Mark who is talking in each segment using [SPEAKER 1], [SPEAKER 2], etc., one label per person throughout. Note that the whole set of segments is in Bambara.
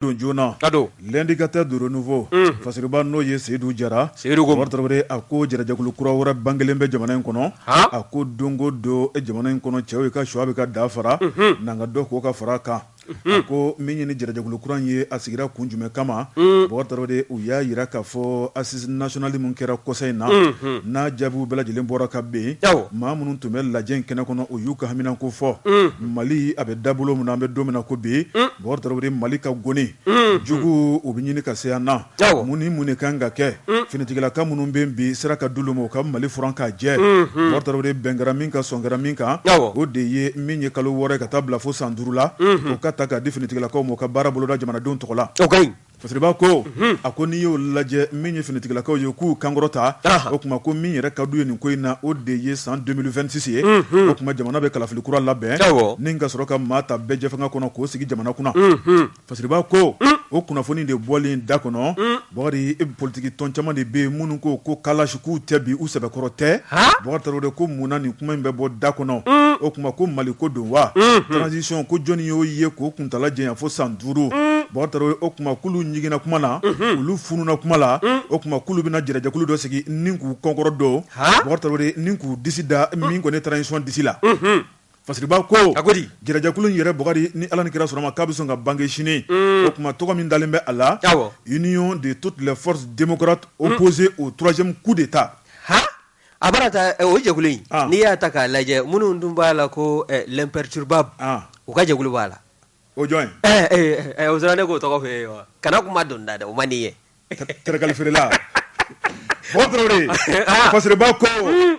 [SPEAKER 1] don joona l'indicateur de renouveau fasiriba n'o ye Seydou Jara wartabare a ko jarajakulu kura wɛrɛ bangelen bɛ jamana in kɔnɔ a ko dongo do jamana in kɔnɔ cɛw ka choix bɛ ka da fara nanga dɔ ko ka fara kan a ko min ye ni jarajakulu kura ye a sigira kun jumɛn kama wartabare u y'a yira k'a fɔ assise nationale mun kɛra kɔsa in na n'a jaabiw bɛɛ lajɛlen bɔra ka ben maa minnu tun bɛ lajɛ in kɛnɛ kɔnɔ u y'u ka haminako fɔ Mali a bɛ dabolo mun na an bɛ don min na ko bi wartabare Mali ka goni jugu u bɛ ɲini ka se yan na mun ni kan ka kɛ finitigilaka minnu bɛ bi sera ka dulu ma u ka Mali furan ka jɛ wartabare bɛnkɛra min ka sɔnkɛra min kan o de ye min ye kalo wɔɔrɔ ka taa bila fo san 5 la o ka ta ka di finitigilakaw ma u ka baara boloda jamanadenw tɔgɔ la fasiriba ko a ko n'i y'o lajɛ min ye finitigilakaw ye k'u kankɔrɔta o kuma ko min yɛrɛ ka d'u ye nin ko in na o de ye san 2026 ye o kuma jamana bɛ kalafili kura labɛn ni ka sɔrɔ ka maa ta bɛɛ jɛfɛngɛ kɔnɔ k'o sigi jamana kunna fasiriba ko o kunnafoni de bɔlen da kɔnɔ bakari politiki tɔn caman de bɛ minnu ko kalasi k'u tɛ bi u sɛbɛkɔrɔ tɛ bakari de ko munna nin kuma in bɛ bɔ da kɔnɔ o kuma ko Mali ko don wa transition ko jɔnni y'o ye k'o kuntala jɛnya fo san 5 bakari o kuma kulu ɲigina kuma na olu fununa kuma la o kuma kulu bɛna jarajakulu dɔ sigi ni k'u kɔnkɔrɔ do bakari ni k'u disi da min kɔni transition disi la fasiriba ko jarajakulu yɛrɛ bakari ni Ala ni kira sɔrɔ ma k'a bɛ sɔn ka bange sini o kuma tɔgɔ min dalen bɛ a la Union de toutes les forces démocrates opposées au 3e coup d'état
[SPEAKER 2] a bara ta o jɛkulu in n'i y'a ta k'a lajɛ minnu dun b'a la ko l'imperturbable u ka jɛkulu b'a la
[SPEAKER 1] o jɔn
[SPEAKER 2] o sera ne k'o tɔgɔ fɛ wa kana kuma don da dɛ o man di ye
[SPEAKER 1] tɛrɛkali feerela Bɔtɔrɔre fasiriba ko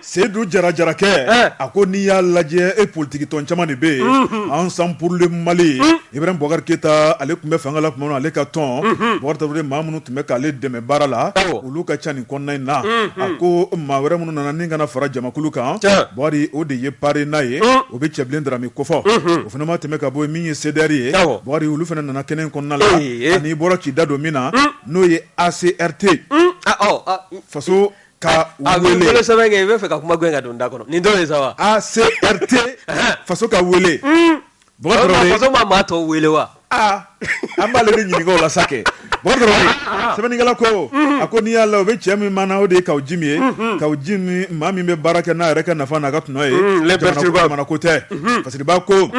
[SPEAKER 1] Seydou Jara jarakɛ a ko n'i y'a lajɛ politiki tɔn caman de bɛ yen Ensemble pour le Mali Ibrahim Boubacar Keïta ale tun bɛ fanga la tuma min na ale ka tɔn Bɔtɔrɔre maa minnu tun bɛ k'ale dɛmɛ baara la olu ka ca nin kɔnɔna in na a ko maa wɛrɛ minnu nana ni kana fara jamakulu kan Bɔkari o de ye pare n'a ye o bɛ Cɛbilen Darame kofɔ o fana ma tɛmɛ ka bɔ min ye CDR ye Bɔkari olu fana nana kɛnɛ in kɔnɔna la ani bɔra k'i da don min na n'o ye ACRT faso ka wele
[SPEAKER 2] sɛbɛn kɛ i bɛ fɛ ka kuma gɛn ka don da kɔnɔ nin dɔ ye sa wa
[SPEAKER 1] ACRT faso ka wele
[SPEAKER 2] faso ma maa tɔw wele wa
[SPEAKER 1] an b'ale de ɲininka o la sa kɛ sɛbɛnnikɛla ko a ko n'i y'a la o bɛ cɛ min mana o de ye Kawujimi ye Kawujimi maa min bɛ baara kɛ n'a yɛrɛ ka nafa n'a ka tɔnɔ ye jamana ko tɛ fasiriba ko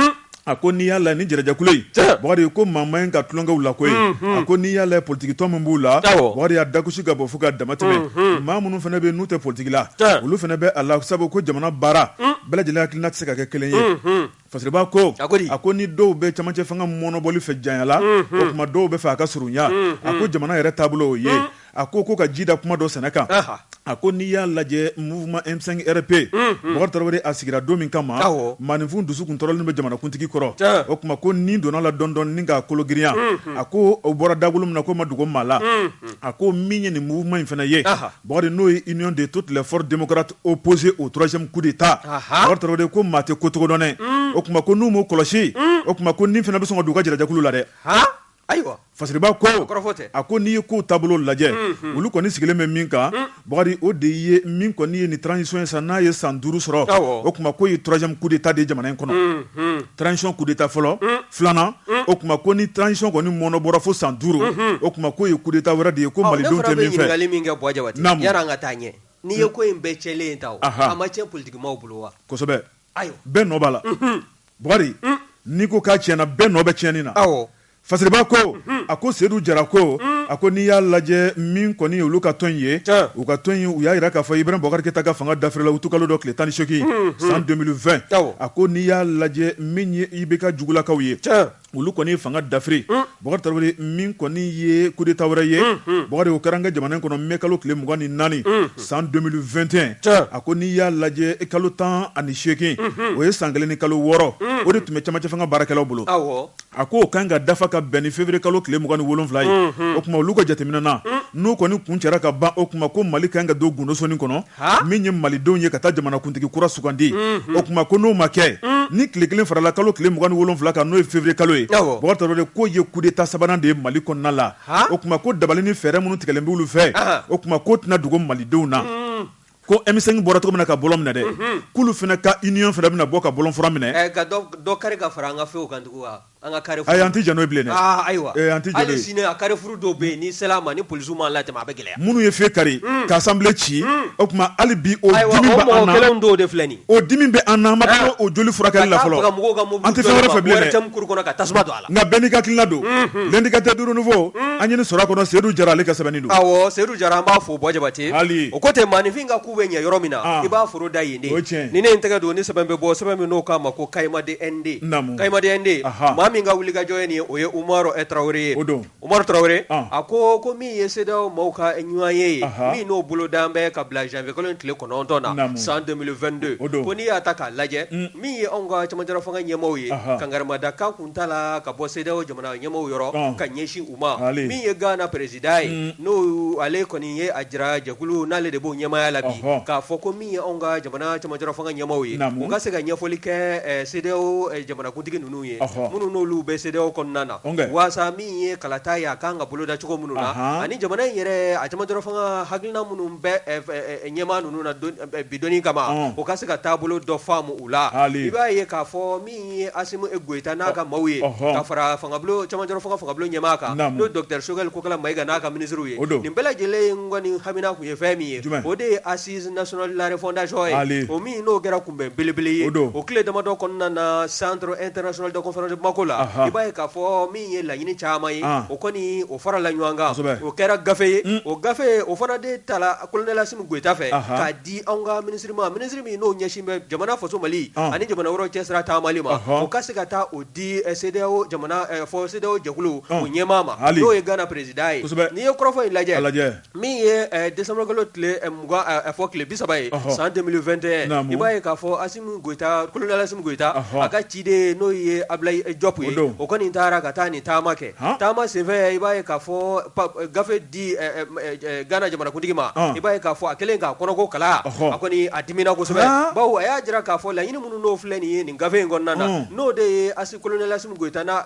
[SPEAKER 1] a ko n'i y'a la ni jarajakulu in Bɔkari ko maa ma ɲi ka tulonkɛw la koyi a ko n'i y'a la politiki tɔn min b'u la Bɔkari y'a dakusi ka bɔ fo ka dama tɛmɛ maa minnu fana bɛ n'u tɛ politiki la olu fana bɛ a la sabu ko jamana baara bɛɛ lajɛlen hakilina tɛ se ka kɛ kelen ye fasiriba ko a ko ni dɔw bɛ camancɛ fanga mɔnɔbɔli fɛ janya la o kuma dɔw bɛ fɛ a ka surunya a ko jamana yɛrɛ taabolo o ye a ko ka ji da kuma dɔ sɛnɛ kan a ko n'i y'a lajɛ mouvement M5 RP Bɔkari Tarawele a sigira don min kama maaninfin dusu kun tɔrɔlen bɛ jamanakuntigi kɔrɔ o kuma ko ni donna la dɔndɔn ni k'a kolo girinya a ko o bɔra dabolo min na ko ma dogo maa la a ko min ye nin mouvement in fana ye Bɔkari n'o ye Union de toutes les forces démocrates opposées au 3e coup d'état Bɔkari Tarawele ko maa tɛ ko cogo dɔn dɛ o kuma ko n'u m'o kɔlɔsi o kuma ko nin fana bɛ sɔn ka don u ka jarajakulu la dɛ
[SPEAKER 2] ayiwa
[SPEAKER 1] fasiriba ko a ko n'i ye kow taabolo lajɛ olu kɔni sigilen bɛ min kan Bɔkari o de ye min kɔni ye ni transition ye san n'a ye san 5 sɔrɔ o kuma ko ye 3e coup d'état de jamana in kɔnɔ transition coup d'état fɔlɔ filanan o kuma ko ni transition kɔni mɔnɔ bɔra fo san 5 o kuma ko ye coup d'état wɛrɛ de ye ko malidenw tɛ min fɛ
[SPEAKER 2] ne fana bɛ ɲininkali min kɛ Buwa Jabate yan'an ka taa ɲɛ n'i ye ko in bɛɛ cɛlen ta a ma tiɲɛ politikimaaw bolo wa
[SPEAKER 1] kosɛbɛ bɛɛ nɔ b'a la Bɔkari n'i ko k'a tiɲɛna bɛɛ nɔ bɛ tiɲɛni na fasiriba ko a ko Seydou Jara ko a ko n'i y'a lajɛ min kɔni ye olu ka tɔn ye u ka tɔn u y'a jira k'a fɔ Ibrahim Boubacar Keïta ka fanga dafirila u tukalo dɔ tile 18 san 2020 a ko n'i y'a lajɛ min ye IBK jugulakaw ye olu kɔni ye fanga dafiri Bɔkari Tarawele min kɔni ye coup d'état wɛrɛ ye Bɔkari o kɛra an ka jamana in kɔnɔ mai kalo tile 24 san 2021 a ko n'i y'a lajɛ kalo 18 o ye san 1 ni kalo 6 o de tun bɛ camancɛ fanga baarakɛlaw bolo a ko o kan ka dafa ka bɛn ni février kalo tile 27 ye o kuma olu ka jateminɛ na n'u kɔni kun cɛra ka ban o kuma ko Mali kan ka don gundo sɔnni kɔnɔ min ye malidenw ye ka taa jamanakuntigi kura sugandi o kuma ko n'o ma kɛ ni tile 1 farala kalo tile 27 kan n'o ye février kalo ye Bɔkari Tarawele ko ye coup d'état sabanan de ye Mali kɔnɔna la o kuma ko dabali ni fɛɛrɛ minnu tigɛlen bɛ olu fɛ o kuma ko tɛna dogo malidenw na ko M5 bɔra cogo min na ka bɔlɔn minɛ dɛ k'olu fana ka union fana bɛna bɔ ka bɔlɔn fura minɛ
[SPEAKER 2] ka dɔ kari ka fara an ka fɛnw kan tugun wa an ka kare
[SPEAKER 1] ay anti jano bilen
[SPEAKER 2] ayiwa ali sine a kare furu do be ni selama ni police ma la tama be gele
[SPEAKER 1] munu ye fe kari ka assemblée ci o kuma ali bi o
[SPEAKER 2] dimi ba ana kelen do de flani
[SPEAKER 1] o dimi be ana ma o joli furakali la folo anti fe wara fe bilen
[SPEAKER 2] tam kur kono ka tasma do ala
[SPEAKER 1] nga beni ka kilna do l'indicateur du nouveau anyini sora kono Seydou Jara le ka sabani do
[SPEAKER 2] awo Seydou Jara ba fo boje bate o kote manifinga kube nya yoromina iba furo da yinde ni ne intega do ni sabambe bo sabambe no kama ko kayma de ende mami nga wuliga joyeni o ye Umaro Traoré Umaro Traoré ako ko mi yeseda mauka enywaye mi no bulo dambe kabla janvier kolon tile kono ntona san 2022 ko ni ataka laje mi ye onga chamajara fanga nyemoye kangarma daka kuntala ka boseda o jamana nyemo yoro kanyeshi uma mi ye Ghana president no ale koni ye ajra jakulu nale de bo nyema labi ka foko mi ye onga jamana chamajara fanga nyemoye ko se ga nyefoli ke CDO jamana kuntigi nunu ye munu no lu be CDO konnana wasa mi ye kalata ya kanga boloda chuko munu na ani jamana yere a chamajara fanga hagilna munu be nyema nunu na bidoni kama o kase ga tabulo do famu ula iba ye ka fo mi ye asimu egweta na ka mawye ka fara fanga blo chamajara fanga blo nyema ka do Dr Shogal ko kala maiga na ka ministru ye nimbela jele ngoni hamina ku ye fami ye o de assise national la fondation ye o mi no gera kumbe bilibili ye o clé dama do konna na centre international de conférence makola ibaye ka fo mi ye la yini chama ye o koni o fara la nywanga o kera gafe ye o gafe o fana de tala colonel Asim Goita fe ka di anga ministre mi no nyashimbe jamana faso mali ani jamana woro chesra ta mali ma o kasika ta o di CDO jamana fo CDO jakulu o nyema ma do ye Ghana president ni ye krofo ilaje mi ye décembre galo tle mga fo clé bisabaye en 2021 ibaye ka fo Asim Goita colonel Asim Goita aka chide no ye Ablay Diop ye o koni ntara kata ni tamake tama seve ibaye ka fo gafe di Ghana jamana kundigima ibaye ka fo akelenga kono ko kala akoni adimina ko sebe bawo aya jira ka fo la yini munu no fleni ni gafe ngonnana no de asi colonel Asim Goita na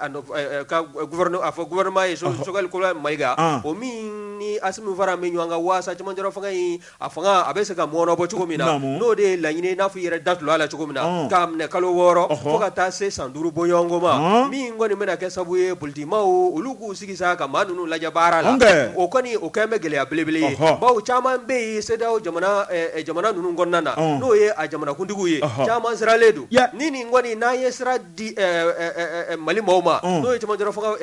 [SPEAKER 2] ka gouvernement so sogal ko maiga o ni Asim vara me nyanga wasa chamanjaro fanga yi afanga abese ka mono bo chukomina no de la yini na fu yere datlo ala chukomina kam ne kalo woro foka ta se sanduru boyongo ma mi ngoni mena ke sabuye bultima o ulugu sigisa ka manunu la jabara la o koni o keme gele ablebele bawo chaman be seda o jamana nunu ngonnana no ye a jamana kundigu ye chaman sira ledu nini ngoni na ye sira di mali moma no ye chaman jara fanga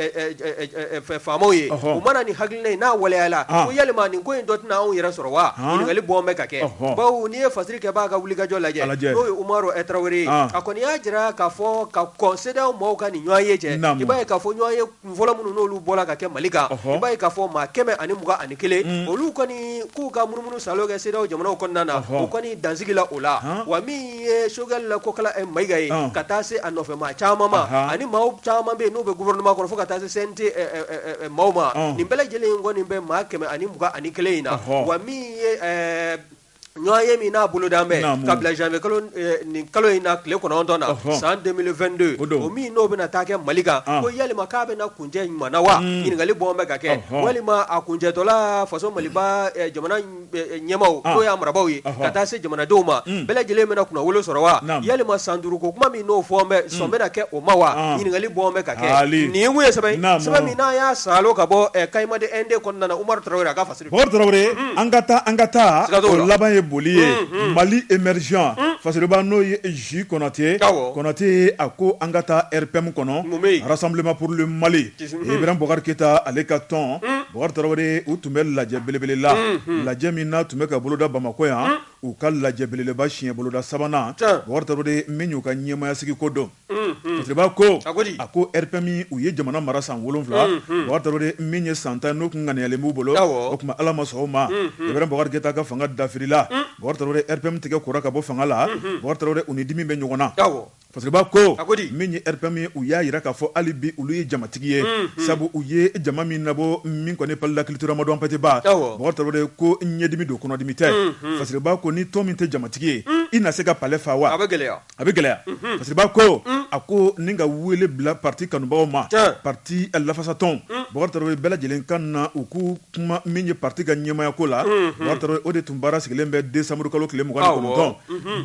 [SPEAKER 2] famo ye o mana ni hagle na wala ala o yalma ni ko ndot na on yera sorwa ni ngali bombe kake bawo ni ye fasiri ke ba ga wuliga jo laje no ye Umaro Traoré akoni ajira ka fo ka consider mo ka ni nyoye je ibaye ka fo nyoye vola munu no lu bola ka ke malika ibaye ka fo ma keme ani muga ani kele olu koni ku ka munu saloga seda jamana ko nana o koni danzigila ola wa mi shogal ko kala e maigaye katase anofe ma chama ma ani mau chama be no be gouvernement ko fo katase sente mauma ni bele jele ngoni be ma keme ani muga ani kele ina wa mi nyoye mi na bulu dambe kabla janvier kalo ina kle ko non dona san 2022 o mi no bina take malika ko yali makabe na kunje manawa ni ngali bombe kake wali ma akunje tola faso maliba jamana nyemau ko ya marabawi kata se jamana doma bele jele mena kuna wolo sorawa yali ma sanduru ko kuma mi no fombe sombe na ke o mawa ni ngali bombe kake ni nguye sabai mi na ya salo kabo kayma de ende konna na Umar Traoré ka fasiri
[SPEAKER 1] Umar Traoré angata o laban boliye Mali émergent fasiriba no ye J Konaté ako angata RPM kono Rassemblement pour le Mali Ibrahim Boubacar Keita ale ka ton Boubacar Traoré u tumbe lajɛ belebele la lajɛ min na tumbe ka boloda Bamako yan u ka lajɛ belebeleba siɲɛ boloda sabanan Boubacar Traoré min y'u ka ɲɛmaya sigi ko dɔn fasiriba ko ako RPM u ye jamana mara san 7 Boubacar Traoré min ye san 10 n'o kun ŋaniyalen b'u bolo o tuma Ala ma sɔn o ma Ibrahim Boubacar Keita ka fanga dafirila Boubacar Traoré RPM tigɛ kora ka bɔ fanga la Boubacar Traoré u ni dimi bɛ ɲɔgɔn na fasiriba ko min ye RPM ye u y'a yira k'a fɔ hali bi olu ye jamatigi ye sabu u ye jama min nabɔ min kɔni palila culture ma dɔn pɛtɛba Boubacar Traoré ko ɲɛdimi don kɔnɔdimi tɛ fasiriba ko ni tɔn min tɛ jamatigi ye i na se ka palais fa wa a bɛ gɛlɛya fasiriba ko a ko ni ka wele bila parti kanubagaw ma parti lafasa tɔn Boubacar Traoré bɛɛ lajɛlen kan na u k'u kuma min ye parti ka ɲɛmaya ko la Boubacar Traoré o de tun baara sigilen bɛ décembre kalo tile 29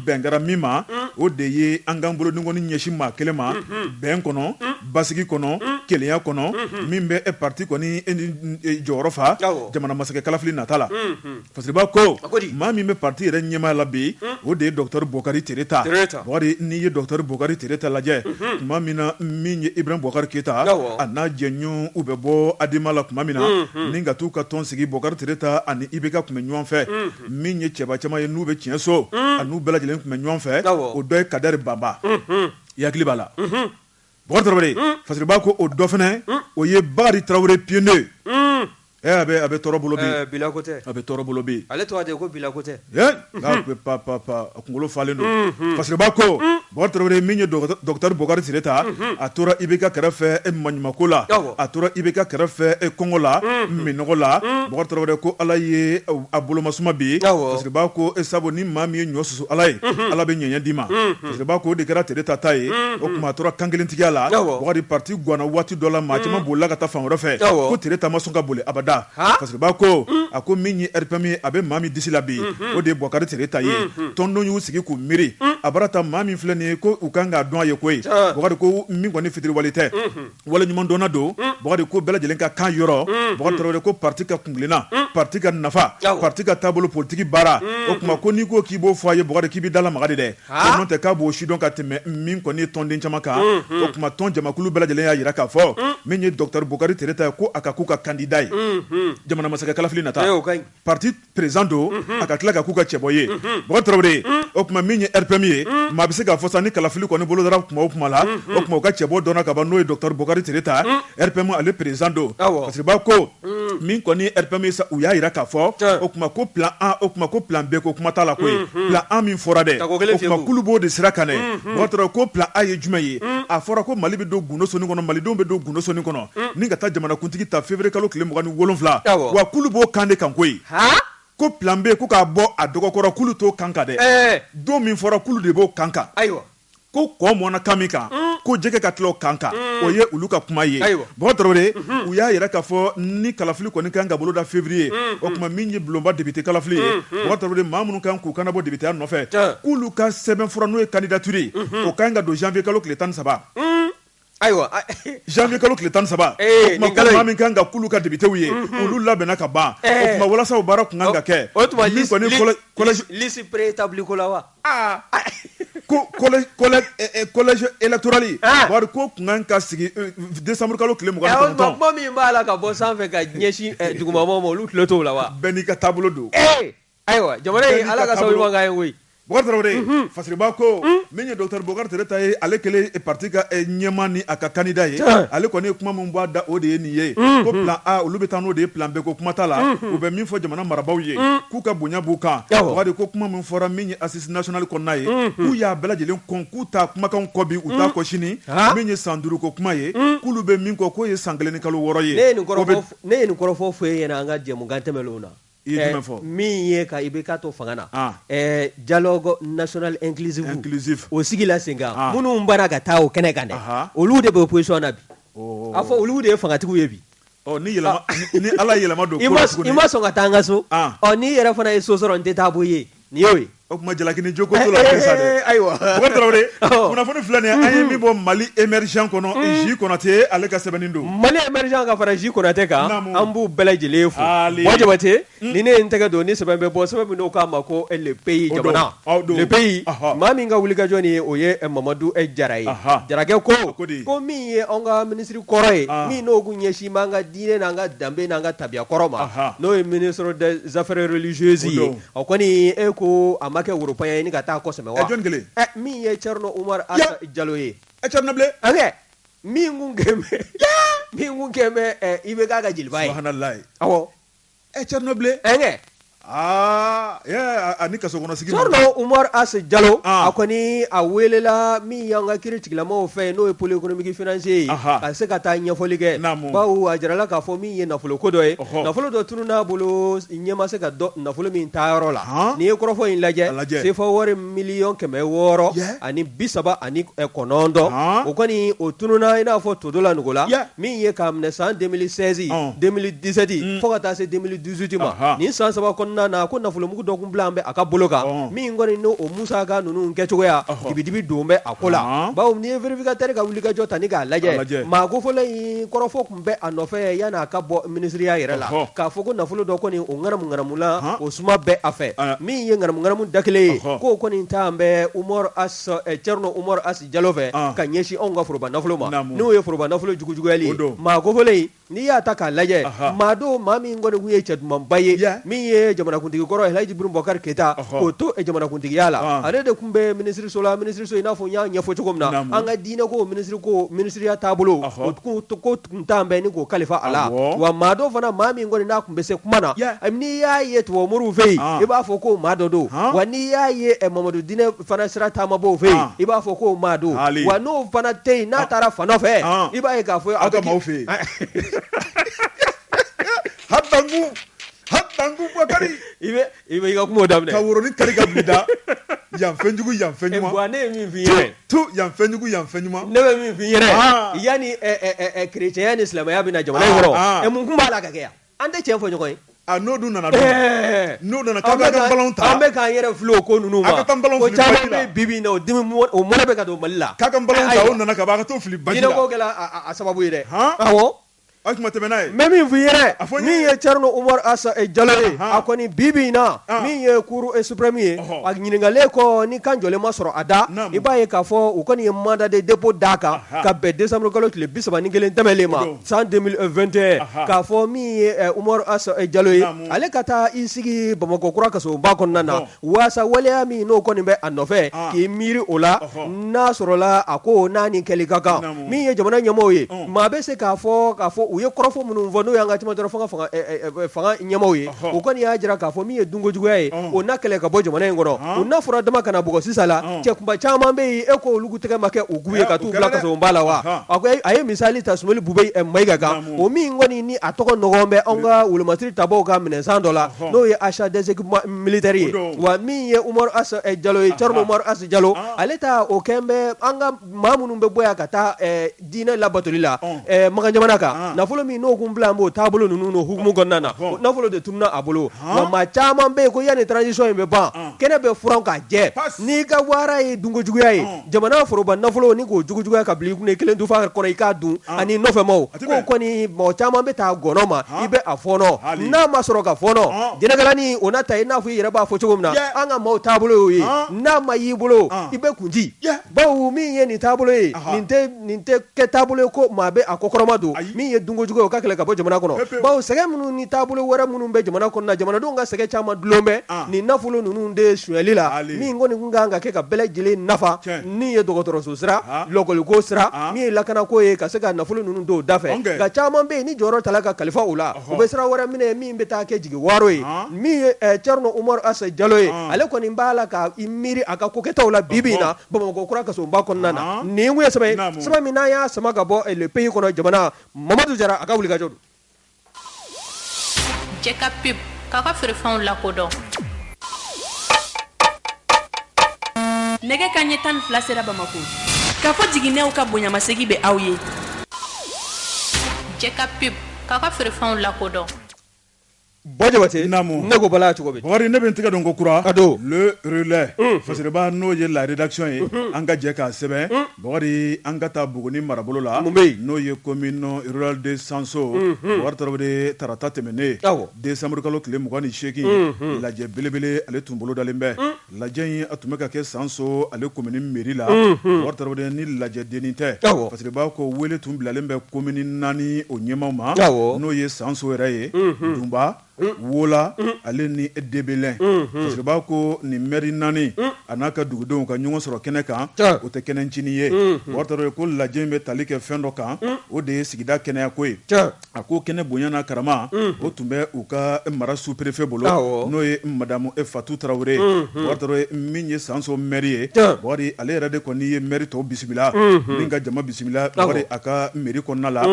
[SPEAKER 1] bɛn kɛra min ma o de ye an k'an bolo ni ɲɛsin maa kelen ma bɛn kɔnɔ basigi kɔnɔ kelenya kɔnɔ min bɛ parti kɔni jɔyɔrɔ fa jamana masakɛ kalafili nata la fasiriba ko maa min bɛ parti yɛrɛ ɲɛmaa la bi o de ye docteur Bokari Tereta wari n'i ye docteur Bokari Tereta lajɛ tuma min na min ye Ibrahim Bokari Keita a n'a jɛɲɔgɔn u bɛ bɔ Adima la tuma min na ni ka t'u ka tɔn sigi Bokari Tereta ani IBK tun bɛ ɲɔgɔn fɛ min ye cɛba caman ye n'u bɛ tiɲɛ so a n'u bɛɛ lajɛlen tun bɛ ɲɔgɔn fɛ o dɔ ye Kadɛri Baba i hakili b'a la Bokari Tarawele fasiriba ko o dɔ fɛnɛ o ye Bakari Tarawele Piene a bɛ tɔɔrɔ bolo bi
[SPEAKER 2] Bilako tɛ
[SPEAKER 1] a bɛ tɔɔrɔ bolo bi
[SPEAKER 2] ale tɔgɔ de ko Bilako tɛ
[SPEAKER 1] a kunkolo falen don fasiriba ko Bokari Tarawele min ye docteur Bokari Tereta a tora IBK kɛrɛfɛ maɲumako la a tora IBK kɛrɛfɛ kɔngɔ la minɔgɔ la Bokari Tarawele ko Ala ye a bolomasuma bi fasiriba ko sabu ni maa min ye ɲɔ susu Ala ye Ala bɛ ɲɛɲɛ d'i ma fasiriba ko o de kɛra Tereta ta ye o tuma a tora kankelentigiya la Bokari parti guwanna waati dɔ la maa caman bolila ka taa fan wɛrɛ fɛ ko Tereta ma sɔn ka boli abada fasiriba ko a ko min ye RPM ye a bɛ maa min disi la bi o de ye Bokari Tereta ye tɔndon y'u sigi k'u miiri a bara ta maa min filɛ nin ye ko u kan k'a dɔn a ye koyi Bokari ko min kɔni fitiriwale tɛ wale ɲuman dɔnna don Bokari ko bɛɛ lajɛlen ka kan yɔrɔ Bokari Tarawele ko parti ka kungilenna parti ka nafa parti ka taabolo politiki baara o tuma ko n'i ko k'i b'o fɔ a ye Bokari k'i b'i dala maga de dɛ n'o tɛ k'a b'o si dɔn ka tɛmɛ min kɔni ye tɔnden caman kan o tuma tɔn jamakulu bɛɛ lajɛlen y'a jira k'a fɔ min ye docteur Bokari Tereta ye ko a ka k'u ka candidat ye jamana masakɛ kalafili nata parti président don a ka tila ka k'u ka cɛbɔ ye Bokari Tarawele o tuma min ye RPM ye maa bɛ se k'a fɔ sa ni kalafili kɔni bolo dara kuma o kuma la o tuma u ka cɛbɔ dɔnna ka ban n'o ye docteur Bokari Tereta RPM ale président don fasiriba ko min kɔni ye RPM ye sa u y'a jira k'a fɔ o tuma ko plan A o tuma ko plan B ko kuma t'a la koyi plan A min fɔra dɛ o tuma kulu b'o de sira kan dɛ Bokari Tarawele ko plan A ye jumɛn ye a fɔra ko Mali bɛ don gundo soni kɔnɔ malidenw bɛ don gundo soni kɔnɔ ni ka taa jamanakuntigi ta février kalo tile 27 wa kulu b'o kan de kan koyi ko plan B ko k'a bɔ a dɔgɔkɔrɔ kulu t'o kan kan dɛ don min fɔra kulu de b'o kan kan ko kɔ mɔna kan min kan ko jɛgɛ ka tila o kan kan o ye olu ka kuma ye Bokari Tarawele u y'a yɛrɛ k'a fɔ ni kalafili kɔni kan ka boloda février o tuma min ye bulonba député kalafili ye Bokari Tarawele maa minnu kan k'u kana bɔ députéya nɔfɛ k'ulu ka sɛbɛnfura n'o ye candidature ye o kan ka don janvier kalo tile 13 janvier kalo tile 13 o tuma ko maa min kan ka k'ulu ka députéw ye olu labɛnna ka ban o tuma walasa o baara kun kan ka kɛ
[SPEAKER 2] o tuma liste préétabli ko la wa
[SPEAKER 1] ko collège électoral Bokari ko kun kan ka sigi décembre kalo tile 29
[SPEAKER 2] kuma min b'a la ka bɔ sanfɛ ka ɲɛsin dugumamɔgɔw ma olu tile t'o la wa
[SPEAKER 1] bɛɛ n'i ka taabolo don
[SPEAKER 2] ayiwa jamana in Ala ka sababu ɲuman k'an ye koyi
[SPEAKER 1] Bokari Tarawele fasiriba ko min ye docteur Bokari Tereta ye ale kɛlen parti ka ɲɛmaa ni a ka candidat ye ale kɔni ye kuma min b'a da o de ye nin ye ko plan A olu bɛ taa n'o de ye plan B ko kuma t'a la u bɛ min fɔ jamana marabaaw ye k'u ka bonya b'u kan Bokari ko kuma min fɔra min ye assise nationale kɔnɔna ye k'u y'a bɛɛ lajɛlen kɔn k'u ta kumakanw kɔ bi u t'a kɔ sini min ye san 5 ko kuma ye k'ulu bɛ min kɔ k'o ye san 1 ni kalo 6 ye
[SPEAKER 2] ne ye nin kɔrɔfɔ fɔ e ɲɛna an ka jɛmukan tɛmɛnenw na min ye ka IBK to fanga na dialogue national inclusive o sigila sen kan minnu banna ka taa o kɛnɛ kan dɛ olu de bɛ opposition na bi a fɔ olu de ye fangatigiw ye bi
[SPEAKER 1] ni Ala yɛlɛma don
[SPEAKER 2] i ma sɔn ka taa an ka so n'i yɛrɛ fana ye so sɔrɔ n tɛ taa bɔ ye nin y'o ye
[SPEAKER 1] o kuma jalakini joko to la kɛ sa dɛ
[SPEAKER 2] ayiwa
[SPEAKER 1] Bokari Tarawele kunnafoni filɛ nin ye an ye min bɔ Mali émergent kɔnɔ Ji Konate ale ka sɛbɛnni don
[SPEAKER 2] Mali émergent ka fara Ji Konate kan an b'u bɛɛ lajɛlen fo Bɔ Jabate ni ne ye n tɛgɛ don ni sɛbɛn bɛ bɔ sɛbɛn min n'o k'a ma ko le pays jamana le pays maa min ka wulikajɔ nin ye o ye Mamadu Jara ye Jarakɛ ko min ye an ka ministre kɔrɔ ye min n'o kun ɲɛsin b'an ka diinɛ n'an ka danbe n'an ka tabiya kɔrɔ ma n'o ye ministre des affaires religieuses ye o kɔni e ko a ma kɛ worobaya ye ni ka taa kɔsɛbɛ wa
[SPEAKER 1] jɔn kelen
[SPEAKER 2] min ye Thierno Umar Asa Jalo ye
[SPEAKER 1] Thierno Blé
[SPEAKER 2] min kun kɛmɛ IBK ka jeliba ye
[SPEAKER 1] subhanallah
[SPEAKER 2] awɔ
[SPEAKER 1] Thierno Blé ani kaso kɔnɔ sigi
[SPEAKER 2] Thierno Umar Asa Jalo a kɔni a welela min y'an ka kiiri tigilamaw fɛ n'o ye pôle économique financier ye ka se ka taa ɲɛfɔli kɛ bawo a jirala k'a fɔ min ye nafolo ko dɔ ye nafolo dɔ tunu n'a bolo ɲɛ ma se ka dɔn nafolo min taayɔrɔ la n'i ye kɔrɔfɔ in lajɛ CFA wari 630 ani 39 o kɔni o tununa i n'a fɔ todo la nugu la min ye k'a minɛ san 2016 2017 fo ka taa se 2018 ma nin san 3 kɔnɔ kɔnɔna na ko nafolomugu dɔ kun bila an bɛ a ka bolo kan min kɔni n'o musaka ninnu kɛcogoya dibidibi don bɛ a ko la bawo n'i ye vérificateur ka wulikajɔ ta ni k'a lajɛ maa kofɔlen in kɔrɔfɔ tun bɛ a nɔfɛ yan'a ka bɔ ministeriya yɛrɛ la k'a fɔ ko nafolo dɔ kɔni o ŋanamu la o suma bɛ a fɛ min ye ŋanamu da kelen ye k'o kɔni t'an bɛ Thierno Umaru Asi Jalo fɛ ka ɲɛsin anw ka foroba nafolo ma n'o ye foroba nafolo jugujuguyali maa kofɔlen n'i y'a ta k'a lajɛ maa min kɔni kun ye cɛ dumanba ye min ye jamanakuntigi kɔrɔ Elhaji Ibrim Boubacar Keita k'o to jamanakuntigiya la ale de kun bɛ minisiriso la minisiriso i n'a fɔ n y'a ɲɛfɔ cogo min na an ka diinɛ ko minisiriya taabolo ko tun t'an bɛɛ ni k'o kalifa a la wa maa dɔ fana maa min kɔni n'a kun bɛ se kuma na n'i y'a ye tubabu moriw fɛ yen i b'a fɔ ko maa dɔ don wa n'i y'a ye Mamadu Dinɛ fana sira taamabaaw fɛ yen i b'a fɔ ko maa don wa n'o fana tɛ yen n'a taara fan dɔ fɛ i b'a ye k'a fɔ
[SPEAKER 1] aw ka maaw fɛ yen Hatangu Bakari
[SPEAKER 2] i bɛ i ka kuma daminɛ
[SPEAKER 1] ka woronin kari ka bila da yan fɛnjugu yan fɛn ɲuman
[SPEAKER 2] wa ne ye min f'i ɲɛna
[SPEAKER 1] tu yan fɛnjugu yan fɛn ɲuman
[SPEAKER 2] ne bɛ min f'i ɲɛna yanni chrétien ni silamɛya bɛna jamana in kɔrɔ mun kun b'a la ka kɛ yan an tɛ tiɲɛ fɔ ɲɔgɔn ye
[SPEAKER 1] n'o dun nana n'o nana k'an bɛ ka ballon ta
[SPEAKER 2] an bɛ k'an yɛrɛ fili o ko ninnu ma ko caman bɛ bibi na o mɔnɛ bɛ ka don Mali la
[SPEAKER 1] k'a ka ballon ta o nana ka ban ka t'o fili baji la
[SPEAKER 2] jinɛ ko kɛla a sababu ye dɛ awɔ
[SPEAKER 1] a tun ma tɛmɛ n'a ye
[SPEAKER 2] mais min f'i ɲɛna min ye Thierno Umaru Asi Jalo ye a kɔni bibi na min ye cour suprême ye a ɲininkalen kɔ ni kan jɔlen ma sɔrɔ a da i b'a ye k'a fɔ u kɔni ye mandat de dépôt d'a kan ka bɛn décembre kalo tile 31 tɛmɛlen ma san 2021 k'a fɔ min ye Umaru Asi Jalo ye ale ka taa i sigi Bamakɔ kura kasoba kɔnɔna na waasa waleya min n'o kɔni bɛ a nɔfɛ k'i miiri o la n'a sɔrɔla a ko n'a ni kɛli ka kan min ye jamana ɲɛmɔgɔw ye maa bɛ se k'a fɔ u ye kɔrɔfɔ minnu fɔ n'o y'an ka caman fanga ɲɛmɔgɔw ye o kɔni y'a jira k'a fɔ min ye dunkojuguya ye o na kɛlɛ ka bɔ jamana in kɔnɔ o n'a fɔra dama kana bugɔ sisan la cɛkunba caman bɛ yen e ko olu tɛgɛ ma kɛ u gu ye ka t'u bila kasobonba la wa a ye misali ta Sumali Bube Mayiga kan o min kɔni ni a tɔgɔ nɔgɔn bɛ anw ka wolomasiri tabaw ka minɛnsan dɔ la n'o ye achat des équipements militaires ye wa min ye Umaru Asi Jalo ye Thierno Umaru Asi Jalo ale ta o kɛn bɛ an ka maa minnu bɛ bɔ yan ka taa diinɛ labatoli la magan jamana kan nafolo min n'o kun bila an b'o taabolo ninnu n'o hukumu kɔnɔna na nafolo de tununa a bolo wa maa caman bɛ yen ko yanni transition in bɛ ban kɛnɛ bɛ furan k'a jɛ n'i ka wara ye dunkojuguya ye jamana foroba nafolo ni k'o jugujuguya ka bila i kun kelen dufa kɔnɔ i k'a dun ani nɔfɛmaw k'o kɔni mɔgɔ caman bɛ taa gɔnɔ ma i bɛ a fɔnɔ n'a ma sɔrɔ ka fɔnɔ jɛnɛkalani o na ta i n'a fɔ i yɛrɛ b'a fɔ cogo min na an ka maaw taabolo y'o ye n'a ma y'i bolo i bɛ kunti bawo min ye nin taabolo ye nin tɛ kɛ taabolo ye ko maa bɛ a kɔkɔrɔma don min ye dunkojugu o ka kɛlɛ ka bɔ jamana kɔnɔ bawo sɛgɛ minnu ni taabolo wɛrɛ minnu bɛ jamana kɔnɔ jamanadenw ka sɛgɛ caman dulon bɛ nin nafolo ninnu de sonyɛli la min kɔni kun kan ka kɛ ka bɛɛ lajɛlen nafa min ye dɔgɔtɔrɔso sira lɔkɔliko sira min ye lakanako ye ka se ka nafolo ninnu dɔw da fɛ nka caman bɛ yen ni jɔyɔrɔ tala ka kalifa u la u bɛ sira wɛrɛ minɛ min bɛ taa kɛ jigiwaro ye min ye Thierno Umaru Asi Jalo ye ale kɔni b'a la ka i miiri a ka kokɛtaw la bibi in na Bamakɔ kura kasoba kɔnɔna na nin kun ye sɛbɛn min n'an y'a sama ka bɔ le pays kɔnɔ jamana Mamadu Jara a ka wulikajɔ don
[SPEAKER 3] Jɛka pub k'a ka feerefɛnw lakodɔn nɛgɛ kanɲɛ 12 sera Bamako k'a fɔ jiginɛw ka bonyamasegi bɛ aw ye Jɛka pub k'a ka feerefɛnw lakodɔn
[SPEAKER 2] Bɔ Jabate ne ko bala cogo bɛ
[SPEAKER 1] Bakari ne bɛ n tɛgɛ dɔn ko kura le relais fasiriba n'o ye la rédaction ye an ka jɛ k'a sɛbɛn Bakari an ka taa Buguni marabolo la n'o ye commune rurale de Sanso Bakari Tarawele tarata tɛmɛnen décembre kalo tile 28 lajɛ belebele ale tun bolo dalen bɛ lajɛ in a tun bɛ ka kɛ Sanso ale commune mairie la Bakari Tarawele ni lajɛ dennin tɛ fasiriba ko wele tun bilalen bɛ commune 4 o ɲɛmaw ma n'o ye Sanso yɛrɛ ye Dunba Wola ale ni Debelin fasiriba ko nin maire 4 a n'a ka dugudenw ka ɲɔgɔn sɔrɔ kɛnɛ kan o tɛ kɛnɛcinin ye Bakari Tarawele ko lajɛ in bɛ tali kɛ fɛn dɔ kan o de ye sigida kɛnɛya ko ye a ko kɛnɛ bonya n'a karama o tun bɛ u ka mara sous-préfet bolo n'o ye Madame Fatou Tarawele Bakari Tarawele min ye Sanso maire ye Bakari ale yɛrɛ de kɔni ye maire tɔw bisimila min ka jama bisimila Bakari a ka mairie kɔnɔna la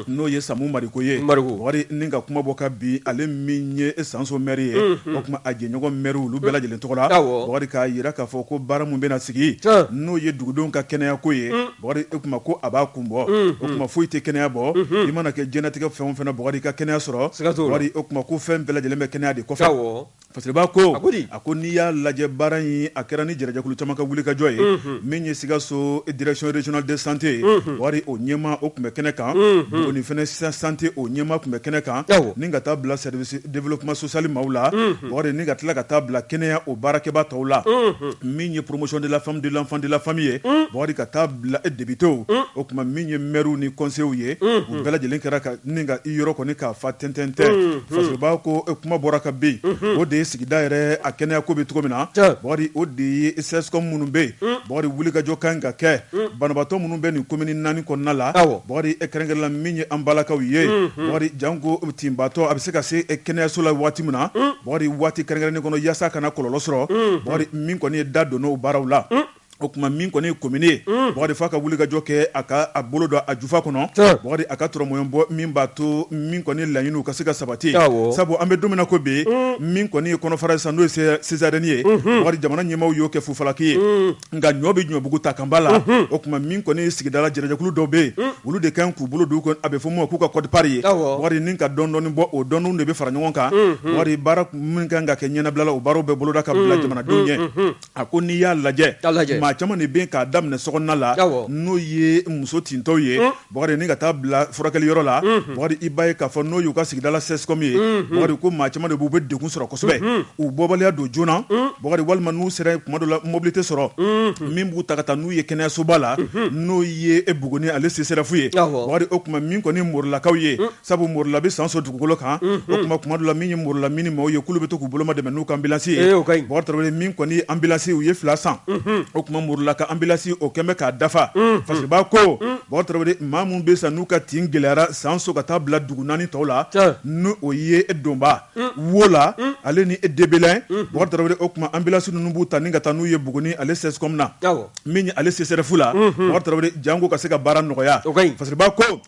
[SPEAKER 1] n'o ye Samu Mariko ye Bakari ni ka kuma bɔ ka bi ale min ye Sanso maire ye o kuma a jɛɲɔgɔn maire olu bɛɛ lajɛlen tɔgɔ la Bakari k'a yira k'a fɔ ko baara mun bɛna sigi n'o ye dugudenw ka kɛnɛya ko ye Bakari o kuma ko a b'a kun bɔ o kuma foyi tɛ kɛnɛya bɔ i mana kɛ jɛnatigɛ fɛn o fɛn na Bakari ka kɛnɛya sɔrɔ Bakari o kuma ko fɛn bɛɛ lajɛlen bɛ kɛnɛya de kɔfɛ Fasiriba ko a ko n'i y'a lajɛ baara in a kɛra ni jɛrɛjɛkulu caman ka wuli ka jɔ ye min ye Sikaso direction régionale de santé wari o ɲɛma o tun bɛ kɛnɛ kan Buguni fɛnɛ santé o ɲɛma tun bɛ kɛnɛ kan ni ka taa bila service développement social maaw la wari ni ka tila ka taa bila kɛnɛya o baarakɛbaa tɔw la min ye promotion de la femme de l'enfant de la famille ye wari ka taa bila députés o kuma min ye maires ni conseillers ye u bɛɛ lajɛlen kɛra ka ni ka i yɔrɔ kɔni k'a fa tɛntɛn tɛ Fasiriba ko kuma bɔra ka bin o de ye sigida yɛrɛ a kɛnɛya ko bɛ cogo min na wari o de ye SESCOM minnu bɛ yen wari wulikajɔ kan ka kɛ banabaatɔ minnu bɛ nin commune 4 kɔnɔna la wari kɛrɛnkɛrɛnla min ye an balakaw ye wari janko tinbaatɔ a bɛ se ka se kɛnɛyaso la waati min na wari waati kɛrɛnkɛrɛnnen kɔnɔ yaasa kana kɔlɔlɔ sɔrɔ wari min kɔni ye da donn'o baaraw la o kuma min kɔni ye commune ye wari f'a ka wulikajɔ kɛ a ka a bolo don a jufa kɔnɔ wari a ka tɔrɔmɔɲɔn bɔ min b'a to min kɔni laɲiniw ka se ka sabati sabu an bɛ don min na ko bi min kɔni ye kɔnɔfara sisan n'o ye césarienne ye wari jamana ɲɛmaaw y'o kɛ fufalaki ye nka ɲɔ bɛ ɲɔbugu ta kanba la o kuma min kɔni ye sigidala jɛrɛjɛkulu dɔw bɛ yen olu de kan k'u bolo don a bɛ fɔ mun ma k'u ka code part ye wari ni ka dɔɔni bɔ o dɔnniw de bɛ fara ɲɔgɔn kan wari baara min kan ka kɛ ɲɛnabila la o baaraw bɛɛ boloda ka bila jamanadenw ɲɛ a ko n'i y'a lajɛ maa caman de bɛ k'a daminɛ sokɔnɔna la n'o ye muso tintɔw ye bakari ni ka taa bila furakɛli yɔrɔ la bakari i b'a ye k'a fɔ n'o y'u ka sigidala SESCOM ye bakari ko maa caman de b'u bɛ degun sɔrɔ kosɛbɛ u bɔbaliya don joona bakari walima n'u sera kuma dɔ la mobilité sɔrɔ min b'u ta ka taa n'u ye kɛnɛyasoba la n'o ye Buguni ale CSRF ye bakari o kuma min kɔni Morilakaw ye sabu Morila bɛ san so dugukolo kan o kuma dɔ la min ye Morila mini maaw ye k'olu bɛ to k'u boloma dɛmɛ n'u ka ambulance ye bakari tarawele min kɔni ye ambulance u ye 2 san o kuma Morila ka ambulance o kɛn bɛ k'a dafa Fasiriba ko bakari tarawele maa mun bɛ san n'u ka tin gɛlɛyara san so ka taa bila dugu 4 tɔw la n'o o ye Donba Wola ale ni Debelin bakari tarawele o kuma ambulance ninnu b'u ta ni ka taa n'u ye Buguni ale SESCOM na min ye ale CSRF la bakari tarawele jango ka se ka baara nɔgɔya Fasiriba ko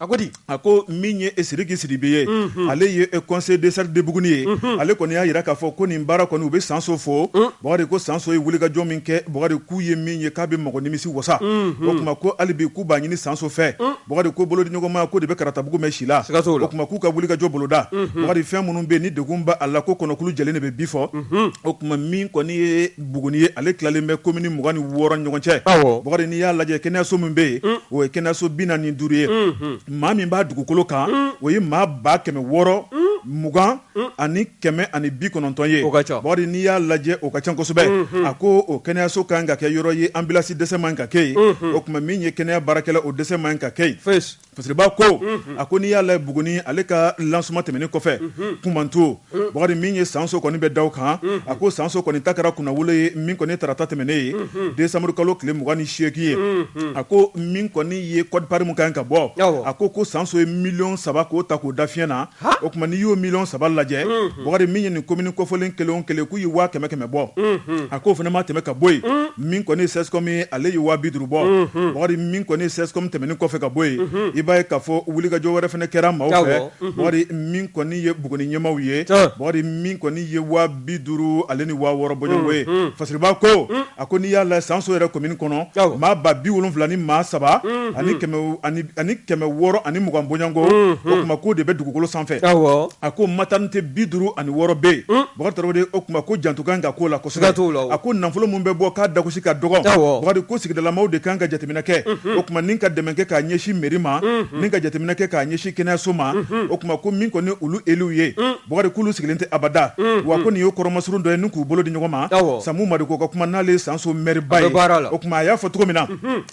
[SPEAKER 1] a ko min ye Sidiki Sidibe ye ale ye conseil des cercles de Buguni ye ale kɔni y'a jira k'a fɔ ko nin baara kɔni u bɛ sanso fo bakari ko sanso ye wulikajɔ min kɛ bakari k'u ye min ye k'a bɛ mɔgɔ nimisi wasa o kuma ko hali bi k'u b'a ɲini sanso fɛ bakari ko bolodi ɲɔgɔnma ko de bɛ Karatabugu mɛn si la o kuma k'u ka wulikajɔ boloda bakari fɛn minnu bɛ yen ni degun b'a la ko kɔnɔkulu jɛlen de bɛ bi fɔ o kuma min kɔni ye Buguni ye ale tilalen bɛ commune 26 ni ɲɔgɔn cɛ bakari n'i y'a lajɛ kɛnɛyaso min bɛ yen o ye kɛnɛyaso 45 ye maa min b'a dugukolo kan o ye maa 620 ani 190 ye bakari n'i y'a lajɛ o ka ca kosɛbɛ a ko o kɛnɛyaso kan ka kɛ yɔrɔ ye ambulance dɛsɛ man ka kɛ yen o kuma min ye kɛnɛya baarakɛla o dɛsɛ man ka kɛ yen Fasiriba ko a ko n'i y'a lajɛ Buguni ale ka lancement tɛmɛnen kɔfɛ Kumantu bakari min ye sanso kɔni bɛ daw kan a ko sanso kɔni ta kɛra kunnawolo ye min kɔni tarata tɛmɛnen ye décembre kalo tile 28 ye a ko min kɔni ye code part mun kan ka bɔ a ko sanso ye 3 millions k'o ta k'o da fiɲɛ na o kuma n'i y'o 3 millions lajɛ bakari min ye nin commune kɔfɔlen kelen o kelen k'u ye 500 bɔ a ko fana ma tɛmɛ ka bɔ yen min kɔni SESCOM ye ale ye 250 bɔ bakari min kɔni SESCOM tɛmɛnen kɔfɛ ka bɔ yen i b'a ye k'a fɔ wulikajɔ wɛrɛ fana kɛra maaw fɛ bakari min kɔni ye Buguni ɲɛmaaw ye bakari min kɔni ye 250 ale ni 60 bɔɲɔgɔnko ye Fasiriba ko a ko n'i y'a lajɛ sanso yɛrɛ commune kɔnɔ maa 70 ni maa 3 ani 600 ani 20 bɔɲɔgɔnko o kuma k'o de bɛ dugukolo sanfɛ a ko maternité 56 bɛ yen bakari tarawele o kuma ko janto kan ka k'o la kosɛbɛ a ko nafolo mun bɛ bɔ k'a dagosi ka dɔgɔ bakari ko sigidalamaw de kan ka jateminɛ kɛ o kuma nin ka dɛmɛ kɛ k'a ɲɛsin mairie ma nin ka jateminɛ kɛ k'a ɲɛsin kɛnɛyaso ma o kuma ko min kɔni olu élu ye bakari k'olu sigilen tɛ abada wa ko nin ye kɔrɔmasurun dɔ ye nin k'u bolo di ɲɔgɔn ma Samu Madiko ka kuma n'ale sanso maire ba ye o kuma a y'a fɔ cogo min na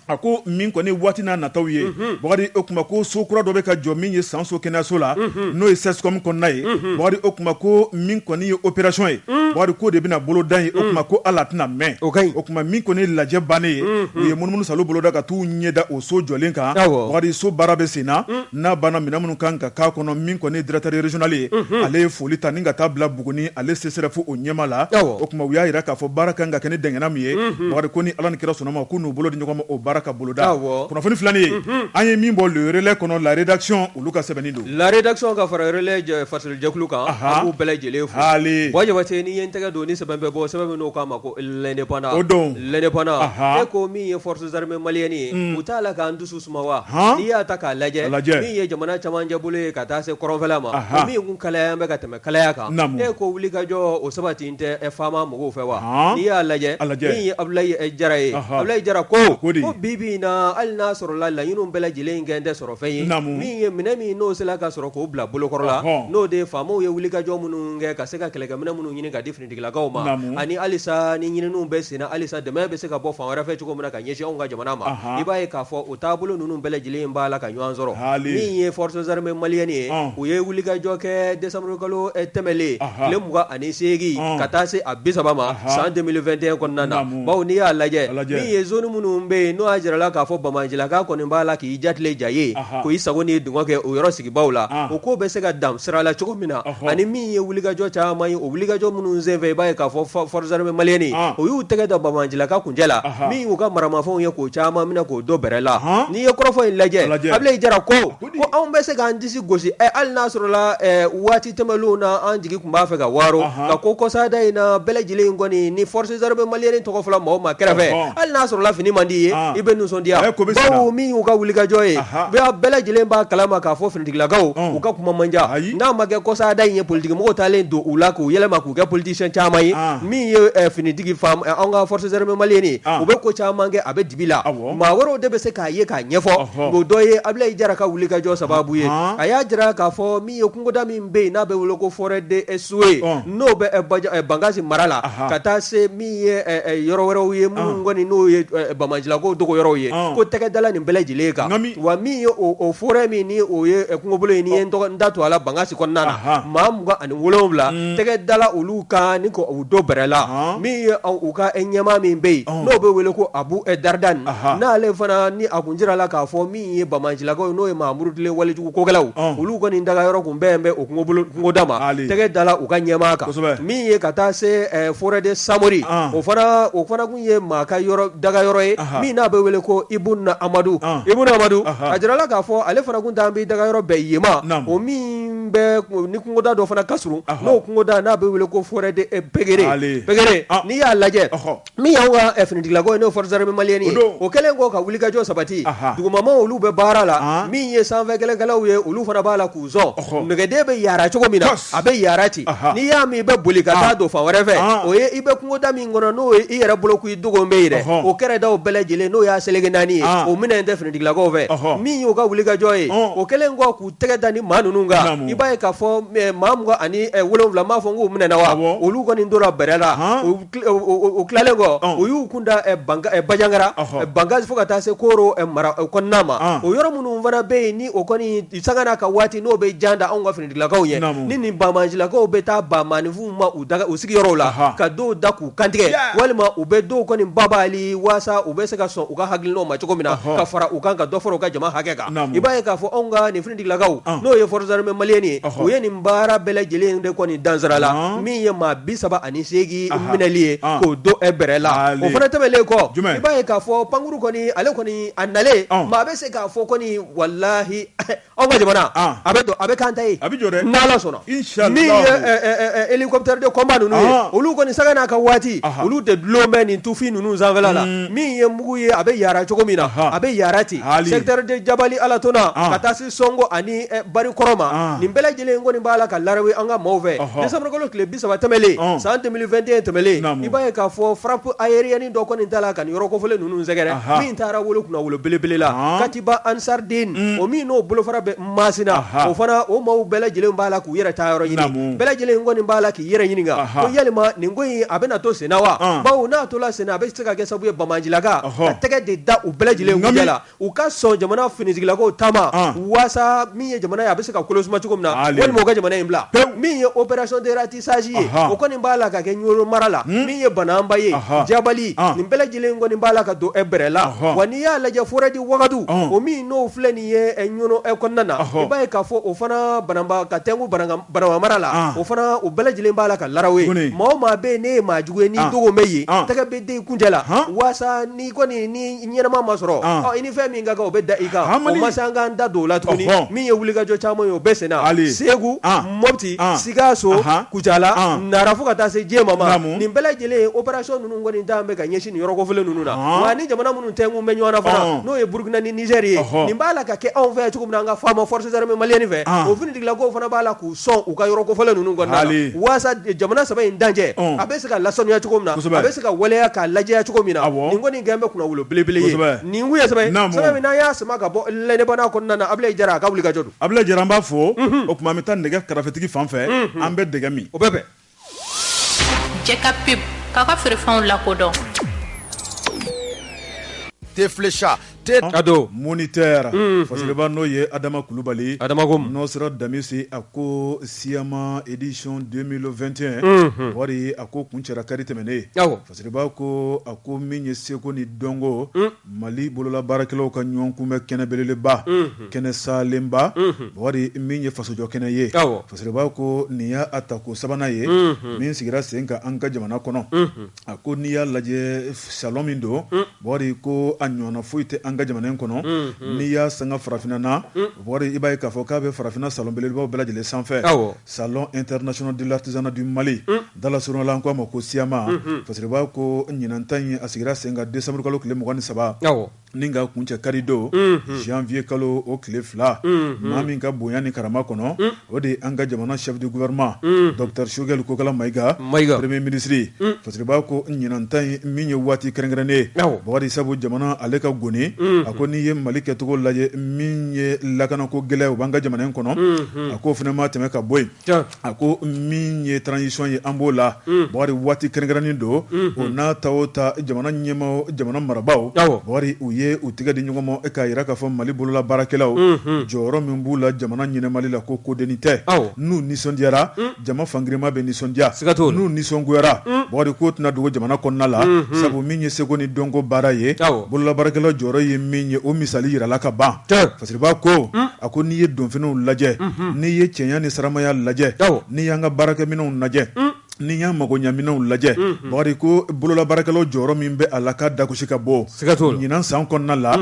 [SPEAKER 1] a ko min kɔni waati n'a nataw ye bakari o kuma ko so kura dɔ bɛ ka jɔ min ye sanso kɛnɛyaso la n'o ye SESCOM kɔnɔna ye bakari o kuma ko min kɔni ye opération ye bakari ko de bɛna boloda ye o kuma ko ala tɛna mɛn o kuma min kɔni lajɛ bannen ye u ye munumunu salo boloda ka t'u ɲɛda o so jɔlen kan bakari so baara bɛ sen na n'a banna minɛn minnu kan ka k'a kɔnɔ min kɔni ye directeur régional ye ale ye foli ta ni ka taa bila Buguni ale CSRF o ɲɛma la o kuma u y'a jira k'a fɔ baara kan ka kɛ ni dɛngɛnna min ye bakari ko ni ala ni kira sɔnna ma k'u n'u bolo di ɲɔgɔn ma o baara ka boloda kunnafoni filanin ye an ye min bɔ le relais kɔnɔ la rédaction olu ka sɛbɛnni don
[SPEAKER 2] la rédaction ka fara relais fasilijɛkulu kan an b'u bɛɛ lajɛlen fo wa jabate ni ye n tɛgɛ don ni sɛbɛn bɛ bɔ sɛbɛn min n'o k'a ma ko l'indépendant
[SPEAKER 1] o don
[SPEAKER 2] l'indépendant e ko min ye forces armées maliennes ye u t'a la k'an dusu suma wa n'i y'a ta k'a lajɛ min ye jamana camancɛ bolo ye ka taa se kɔrɔnfɛla ma min kun kalaya bɛ ka tɛmɛ kalaya kan e ko wulikajɔ o sabati tɛ faama mɔgɔw fɛ wa n'i y'a lajɛ min ye Abulayi Jara ye Abulayi Jara ko bibi na hali n'a sɔrɔla laɲiniw bɛɛ lajɛlen kɛ tɛ sɔrɔ fɛn ye min ye minɛ min n'o sela ka sɔrɔ k'o bila bolokɔrɔ la n'o de faamaw ye wulikajɔ minnu kɛ ka se ka kɛlɛkɛminɛ minnu ɲini ka di finitigilakaw ma ani halisa ni ɲininiw bɛ senna halisa dɛmɛ bɛ se ka bɔ fan wɛrɛ fɛ cogo min na ka ɲɛsin anw ka jamana ma i b'a ye k'a fɔ o taabolo ninnu bɛɛ lajɛlen b'a la ka ɲɔgɔn sɔrɔ min ye forces armées maliennes ye u ye wulikajɔ kɛ décembre kalo tɛmɛlen tile 28 ka taa se a 30 ma san 2021 kɔnɔna na bawo n'i y'a lajɛ min ye zone minnu bɛ yen n'o y'a jirala k'a fɔ Bamajilaka kɔni b'a la k'i jatile ja ye ko i sago ni dungɔ kɛ o yɔrɔ sigibaw la o ko bɛ se ka dan sira la cogo min na ani min ye wulikajɔ caman ye o wulikajɔ minnu senfɛ i b'a ye k'a fɔ forces armées maliennes o y'u tɛgɛ da Bamajilaka kuncɛ la min y'u ka maramafɛnw ye k'o caman minɛ k'o dɔ bɛrɛ la n'i ye kɔrɔfɔ in lajɛ Abulayi Jara ko anw bɛ se k'an disi gosi hali n'a sɔrɔla waati tɛmɛlenw na an jigi tun b'a fɛ ka waro ka ko kɔsada in na bɛɛ lajɛlen kɔni ni forces armées maliennes tɔgɔ fɔla mɔgɔw ma kɛrɛfɛ hali n'a sɔrɔla fini man di ye i bɛ nisɔndiya bawo min y'u ka wulikajɔ ye bɛɛ lajɛlen b'a kalama k'a fɔ finitigilakaw u ka kuma man diya n'a ma kɛ kɔsada in ye politigimɔgɔw taalen don u la k'u yɛlɛma k'u kɛ politicien caman ye min ye finitigi anw ka forces armées maliennes u bɛ ko caman kɛ a bɛ dibi la maa wɛrɛw de bɛ se k'a ye k'a ɲɛfɔ o dɔ ye Abulayi Jara ka wulikajɔ sababu ye a y'a jira k'a fɔ min ye kungoda min bɛ yen n'a bɛ wele ko forêt de SOE n'o bɛ Bangasi mara la ka taa se min ye yɔrɔ wɛrɛw ye minnu kɔni n'o ye Bamajilakaw dogo yɔrɔw ye ko tɛgɛdala nin bɛɛ lajɛlen kan wa min ye o forêt min ni o ye kungobolo ye ni ye n da to a la Bangasi kɔnɔna na maa 27 tɛgɛdala olu kan ni ko u dɔ bɛrɛ la min ye u ka ɲɛmaa min bɛ yen n'o bɛ wele ko Abu Dardan n'ale fana ni a kun jirala k'a fɔ min ye Bamajilakaw ye n'o ye Mahamuru Dile walijugu kokɛlaw olu kɔni daga yɔrɔ kun bɛn bɛ o kungoda ma tɛgɛdala u ka ɲɛmaa kan min ye ka taa se forêt de Samori o fana kun ye maa ka daga yɔrɔ ye min n'a bɛ wele ko Ibuna Amadu a jirala k'a fɔ ale fana kun t'an bi daga yɔrɔ bɛɛ yema o min bɛ ni kungoda dɔ fana ka surun n'o kungoda n'a bɛ wele ko forêt de Pegere n'i y'a lajɛ min y'anw ka finitigilakaw ye n'o forces armées maliennes ye o kɛlen kɔ ka wulikajɔ sabati dugumamaw olu bɛ baara la min ye sanfɛ kɛlɛkɛlaw ye olu fana b'a la k'u zɔn nɛgɛden bɛ yaara cogo min na a bɛ yaara ten n'i y'a min i bɛ boli ka taa don fan wɛrɛ fɛ o ye i bɛ kungoda min kɔnɔ n'o ye i yɛrɛ bolo k'i dogo bɛ ye dɛ o kɛrɛdaw bɛɛ lajɛlen n'o y'a seleke naani ye o minɛn tɛ finitigilakaw fɛ min y'o ka wulikajɔ ye o kɛlen kɔ k'u tɛgɛ da ni maa ninnu kan i b'a ye k'a fɔ maa 27 m'a fɔ n k'u minɛna wa olu kɔni tora bɛrɛ la o tilalen kɔ o y'u kun da Bajangara Bangasi fo ka taa se Koro mara kɔnɔna ma o yɔrɔ minnu fana bɛ yen ni o kɔni sanga n'a ka waati n'o bɛ jan da anw ka finitigilakaw ye ni nin Bamajilakaw bɛ taa ba maanifinw ma u sigiyɔrɔw la ka dɔw da k'u kantigɛ walima u bɛ dɔw kɔni babali waasa u bɛ se ka sɔn u ka hakilinaw ma cogo min na ka fara u kan ka dɔ fara u ka jama hakɛ kan i b'a ye k'a fɔ anw ka nin finitigilakaw n'o ye forces armées maliennes ye o ye nin baara bɛɛ lajɛlen de kɔni dansara la min ye maa 38 minɛli ye k'o do bɛrɛ la o fana tɛmɛlen kɔ i b'a ye k'a fɔ pankuru kɔni ale kɔni a nalen maa bɛ se k'a fɔ kɔni walahi anw ka jamana a bɛ k'an ta ye n'Ala sɔnna min ye hélicoptère de combat ninnu ye olu kɔni sanga n'a ka waati olu de dulon bɛ nin tufin ninnu sanfɛla la min ye mugu ye a bɛ yaara cogo min na a bɛ yaara ten secteur de Jabali Alatona ka taa se Songo ani Barikɔrɔ ma nin bɛɛ lajɛlen kɔni b'a la ka larawe an ka maaw fɛ décembre kalo tile 30 tɛmɛlen san 2021 tɛmɛlen i b'a ye k'a fɔ frappe aérienne dɔ kɔni t'a la ka nin yɔrɔ kɔfɛlen ninnu sɛgɛrɛ min taara wolo kunna wolo belebele la Katiba Ansardine o min n'o bolofara bɛ Masina o fana o maaw bɛɛ lajɛlen b'a la k'u yɛrɛ taa yɔrɔ ɲini bɛɛ lajɛlen kɔni b'a la k'i yɛrɛ ɲininka ko yalima nin ko in a bɛna to senna wa bawo n'a tola senna a bɛ se ka kɛ sababu ye Bamajilaka ka tɛgɛ de da u bɛɛ lajɛlen kunjɛ la u ka sɔn jamana finitigilakaw taama waasa min ye jamana ye a bɛ se ka kolosuma cogo min na walima u ka jamana in bila min ye opération de ratissage ye o kɔni b'a la ka kɛ Ɲolo mara la min ye Banamba ye Jabali nin bɛɛ lajɛlen kɔni b'a la ka don bɛrɛ la wa n'i y'a lajɛ forêt de Wagadu o min n'o filɛ nin ye Ɲolo kɔnɔna na i b'a ye k'a fɔ o fana Banamba ka tɛnku Banamba mara la o fana o bɛɛ lajɛlen b'a la ka larawe maa o maa bɛ yen ne ye maa jugu ye ni dogo bɛ yen tɛgɛ bɛ den kunjɛ la waasa ni kɔni ni ɲɛnama ma sɔrɔ i ni fɛn min ka kan o bɛ da i kan o ma se an k'an da don o la tuguni min ye wulikajɔ caman ye o bɛɛ senna Segu Mopti Sikaso Kucala Nara fo ka taa se Jema ma nin bɛɛ lajɛlen opération ninnu kɔni t'an bɛ ka ɲɛsin nin yɔrɔ kɔfɛlen ninnu na wa ni jamana minnu tɛnkun bɛ ɲɔgɔn na fana n'o ye Burukina ni Niger ye nin nin b'a la ka kɛ anw fɛ cogo min na an ka faama forces armées maliennes fɛ o finitigilakow fana b'a la k'u sɔn u ka yɔrɔ kofɔlen ninnu kɔnɔna na waasa jamana saba in dancɛ a bɛ se ka lasanuya cogo min na a bɛ se ka waleya k'a lajɛya cogo min na nin kɔni gɛn bɛ kunna wolo belebele ye nin kun ye sɛbɛn min n'an y'a sama ka bɔ lɛnɛbana kɔnɔna na Ablaye Jara a ka wuli ka jɔ don
[SPEAKER 1] Ablaye Jara an b'a fɔ o tuma an bɛ taa nɛgɛ karafetigi fan fɛ an bɛ dɛgɛ min
[SPEAKER 2] o bɛɛ bɛn
[SPEAKER 4] Jeka pip k'a ka feerefɛnw lakodɔn
[SPEAKER 5] Teflecha
[SPEAKER 1] Ado moniteur fasiliba n'o ye Adama Kulubali n'o sera Damisi a ko Siyama édition 2021 wari a ko kun cɛra kari tɛmɛnen fasiliba ko a ko min ye seko ni dɔnko Mali bolola baarakɛlaw ka ɲɔgɔn kunbɛ kɛnɛ belebeleba kɛnɛ salenba wari min ye fasojɔ kɛnɛ ye fasiliba ko nin y'a ta ko sabanan ye min sigira sen kan an ka jamana kɔnɔ a ko n'i y'a lajɛ salon min don wari ko a ɲɔgɔnna foyi tɛ an ka jamana in kɔnɔ n'i y'a sanga farafinna na wari i b'a ye k'a fɔ k'a bɛ farafinna salon belebelebaw bɛɛ lajɛlen sanfɛ salon international de l'artisanat du Mali dalasurun la an ko a ma ko Siyama fasiliba ko ɲinanta in a sigira sen kan décembre kalo tile 23 ni ka kuncɛ kari don janvier kalo o tile 2 maa min ka bonya ni karama kɔnɔ o de an ka jamana chef de gouvernement Dr Shogel Kokala Mayiga premier ministre fasiliba ko ɲinanta in min ye waati kɛrɛnkɛrɛnnen wari sabu jamana ale ka goni a ko n'i ye Mali kɛcogo lajɛ min ye lakanako gɛlɛya o b'an ka jamana in kɔnɔ a ko fana ma tɛmɛ ka bɔ yen a ko min ye transition ye an b'o la wari waati kɛrɛnkɛrɛnnen don o n'a ta o ta jamana ɲɛmaw jamana marabaw wari u ye u tigɛ di ɲɔgɔn ma k'a yira k'a fɔ Mali bolola baarakɛlaw jɔyɔrɔ min b'u la jamana ɲɛnɛmali la ko kodenni tɛ n'u nisɔndiyara jama fangirima bɛ nisɔndiya n'u nisɔngoyara wari ko tɛna dogo jamana kɔnɔna la sabu min ye seko ni dɔnko baara ye bolola baarakɛlaw jɔyɔrɔ ye min ye o misali yirala ka ban fasiliba ko a ko n'i ye donfiniw lajɛ n'i ye cɛnya ni saramaya lajɛ n'i y'an ka baarakɛminɛnw lajɛ ni y'a mago ɲaminɛw lajɛ bari ko bolola baarakɛlaw jɔyɔrɔ min bɛ a la k'a dagosi ka bɔ ɲinan san kɔnɔna la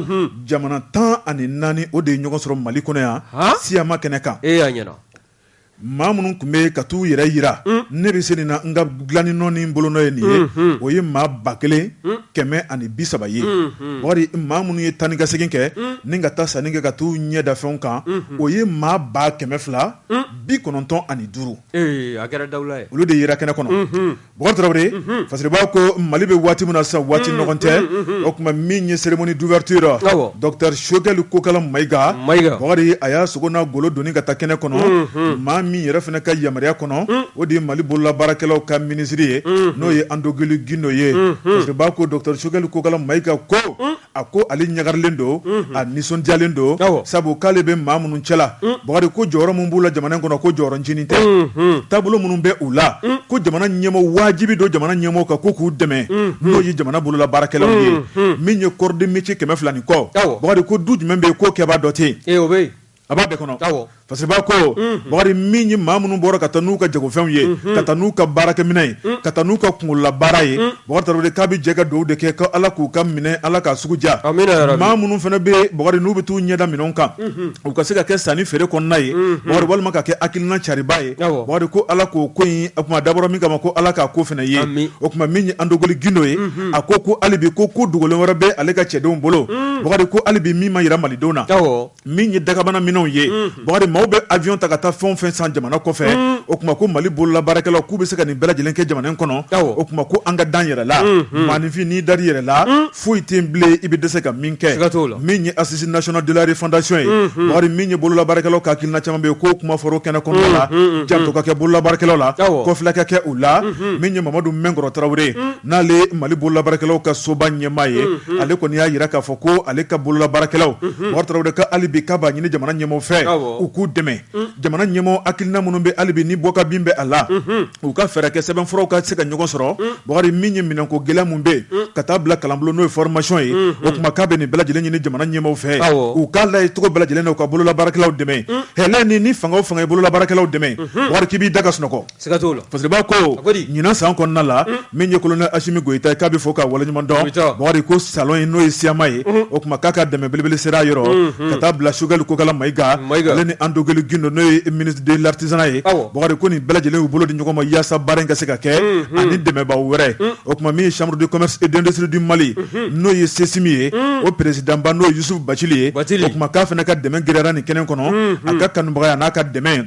[SPEAKER 1] jamana 14 o de ye ɲɔgɔn sɔrɔ Mali kɔnɔ yan Siyama kɛnɛ kan maa minnu tun bɛ ka t'u yɛrɛ yira ne bɛ se nin na n ka dilanni nɔ ni bolo nɔ ye nin ye o ye maa 1,130 ye wari maa minnu ye tani ka segin kɛ ni ka taa sanni kɛ ka t'u ɲɛ da fɛnw kan o ye maa 295
[SPEAKER 2] a kɛra dawula ye
[SPEAKER 1] olu de yera kɛnɛ kɔnɔ Bokar Tarawele fasiliba ko Mali bɛ waati min na sisan waati nɔgɔn tɛ o tuma min ye cérémonie d'ouverture Dr Shogel Kokala Mayiga wari a y'a sogo n'a golo doni ka taa kɛnɛ kɔnɔ maa min yɛrɛ fana ka yamaruya kɔnɔ o de ye Mali bolola baarakɛlaw ka ministre ye n'o ye Andogili Gindo ye fasiliba ko Dr Shogel Kokala Mayiga ko a ko ale ɲagarilen don a nisɔndiyalen don sabu k'ale bɛ maa minnu cɛla Bakari ko jɔyɔrɔ min b'u la jamana in kɔnɔ ko jɔyɔrɔ ncinin tɛ taabolo minnu bɛ u la ko jamana ɲɛmɔgɔ wajibi don jamana ɲɛmɔgɔ kan ko k'u dɛmɛ n'o ye jamana bolola baarakɛlaw ye min ye corps de métier 200 nin kɔ Bakari ko du jumɛn bɛ yen k'o kɛbaa dɔ tɛ yen a b'a bɛɛ kɔnɔ fasiliba ko Bakari min ye maa minnu bɔra ka taa n'u ka jagofɛnw ye ka taa n'u ka baarakɛminɛ ye ka taa n'u ka kunkolola baara ye Bakari Tarawele k'a bɛ jɛ ka dugawu de kɛ ko Ala k'u ka minɛ Ala k'a sugu ja maa minnu fana bɛ Bakari n'u bɛ t'u ɲɛda minɛnw kan u ka se ka kɛ sanni feere kɔnɔna ye Bakari walima ka kɛ hakilina cariba ye Bakari ko Ala k'o ko in a tuma dabɔra min kama ko Ala k'a ko fana ye o tuma min ye Andogoli Gindo ye a ko hali bi ko dogolen wɛrɛ bɛ ale ka cɛdenw bolo Bakari ko hali bi min ma yira malidenw na min ye dagabana minɛnw ye Bakari maaw bɛ avion ta ka taa fɛn o fɛn san jamana kɔfɛ o tuma ko Mali bolola baarakɛlaw k'u bɛ se ka nin bɛɛ lajɛlen kɛ jamana in kɔnɔ o tuma ko an ka dan yɛrɛ la maanifin n'i dar'i yɛrɛ la foyi tɛ bilen i bɛ dɛsɛ ka min kɛ min ye Assise nationale de la refondation ye Bakari min ye bolola baarakɛlaw ka hakilina caman bɛ yen k'o kuma fɔra o kɛnɛ kɔnɔna la janto ka kɛ bolola baarakɛlaw la kɔfɛla ka kɛ u la min ye Mamadu Menkɔrɔ Tarawele n'ale Mali bolola baarakɛlaw ka soba ɲɛmaa ye ale kɔni y'a jira k'a fɔ ko ale ka bolola baarakɛlaw Bakari Tarawele ka hali bi k'a b'a ɲini jamana ɲɛmɔgɔw fɛ u k'u dɛmɛ jamana ɲɛmɔgɔ hakilina minnu bɛ hali bi ni bɔka bin bɛ a la u ka fɛɛrɛ kɛ sɛbɛnfuraw ka se ka ɲɔgɔn sɔrɔ Bakari min ye minɛnko gɛlɛya mun bɛ ka taa bila kalanbolo n'o ye formation ye o tuma k'a bɛ nin bɛɛ lajɛlen ɲini jamana ɲɛmɔgɔw fɛ u k'a lajɛ cogo bɛɛ lajɛlen na u ka bolola baarakɛlaw dɛmɛ hɛlɛ ni fanga o fanga ye bolola baarakɛlaw dɛmɛ Bakari k'i b'i da ka sunɔgɔ fasiliba ko ɲinan san kɔnɔna la min ye colonel Asimi Goyita k'a bɛ fɔ k'a waleɲuman dɔn Bakari ko salon in n'o ye Siyama ye o tuma k'a ka dɛmɛ belebele sera a yɔrɔ ka taa bila Shogel Kokala Mayiga ale ni Andogeli Gindo n'o ye ministre de l'artisanat ye Bakari bari ko nin bɛɛ lajɛlen y'u bolo di ɲɔgɔn ma yaasa baara in ka se ka kɛ ani dɛmɛbaaw wɛrɛ o tuma min ye chambre de commerce et d'industrie du Mali n'o ye Sesimi ye o président ba n'o ye Youssouf Bachili ye o tuma k'a fana ka dɛmɛ gɛrɛra nin kɛnɛ kɔnɔ a ka kanubaga n'a ka dɛmɛ